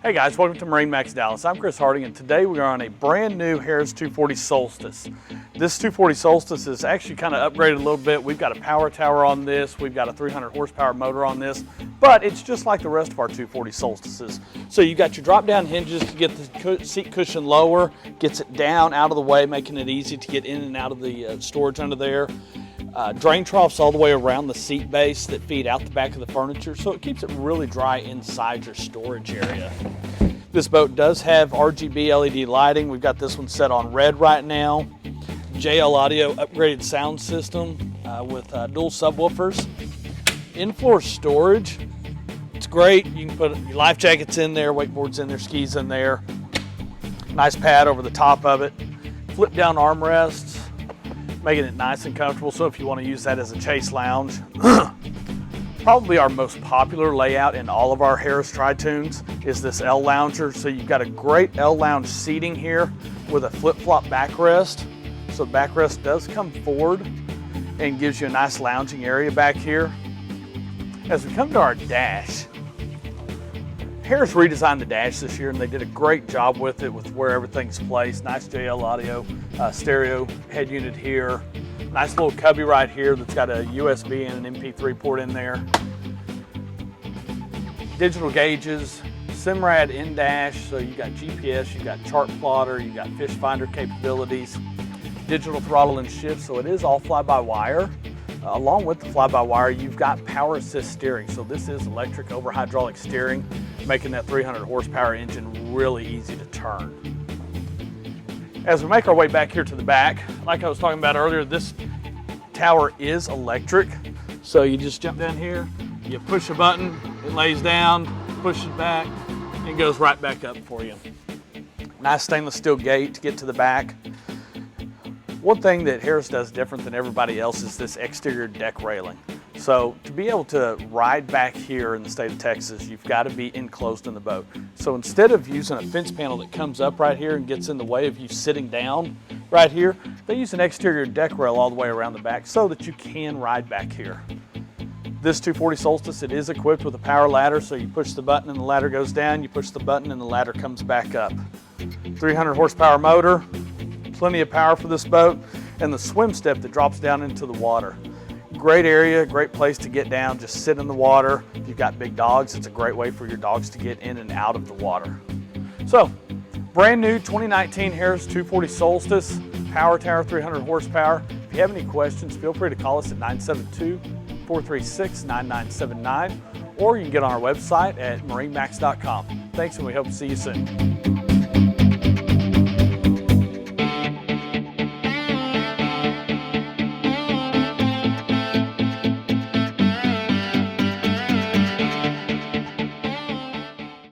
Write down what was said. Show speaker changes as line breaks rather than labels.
Hey guys, welcome to MarineMax Dallas. I'm Chris Harding, and today we are on a brand new Harris 240 Solstice. This 240 Solstice is actually kind of upgraded a little bit. We've got a power tower on this, we've got a 300 horsepower motor on this, but it's just like the rest of our 240 Solstices. So you got your drop down hinges to get the seat cushion lower, gets it down out of the way, making it easy to get in and out of the storage under there. Drain troughs all the way around the seat base that feed out the back of the furniture, so it keeps it really dry inside your storage area. This boat does have RGB LED lighting. We've got this one set on red right now. JL Audio upgraded sound system with dual subwoofers. In-floor storage. It's great. You can put your life jackets in there, wakeboards in there, skis in there. Nice pad over the top of it. Flip down armrests, making it nice and comfortable, so if you want to use that as a chase lounge. Probably our most popular layout in all of our Harris Tri-Toons is this L lounger. So you've got a great L lounge seating here with a flip-flop backrest. So the backrest does come forward and gives you a nice lounging area back here. As we come to our dash, Harris redesigned the dash this year and they did a great job with it, with where everything's placed. Nice JL Audio stereo head unit here. Nice little cubby right here that's got a USB and an MP3 port in there. Digital gauges, Simrad in-dash, so you got GPS, you got chart plotter, you got fish finder capabilities. Digital throttle and shift, so it is all fly-by-wire. Along with the fly-by-wire, you've got power assist steering, so this is electric over hydraulic steering, making that 300 horsepower engine really easy to turn. As we make our way back here to the back, like I was talking about earlier, this tower is electric. So you just jump down here, you push a button, it lays down, push it back, and goes right back up for you. Nice stainless steel gate to get to the back. One thing that Harris does different than everybody else is this exterior deck railing. So to be able to ride back here in the state of Texas, you've got to be enclosed in the boat. So instead of using a fence panel that comes up right here and gets in the way of you sitting down right here, they use an exterior deck rail all the way around the back so that you can ride back here. This 240 Solstice, it is equipped with a power ladder, so you push the button and the ladder goes down, you push the button and the ladder comes back up. 300 horsepower motor, plenty of power for this boat, and the swim step that drops down into the water. Great area, great place to get down, just sit in the water. If you've got big dogs, it's a great way for your dogs to get in and out of the water. So, brand new 2019 Harris 240 Solstice, power tower, 300 horsepower. If you have any questions, feel free to call us at 972-436-9979, or you can get on our website at marinemax.com. Thanks, and we hope to see you soon.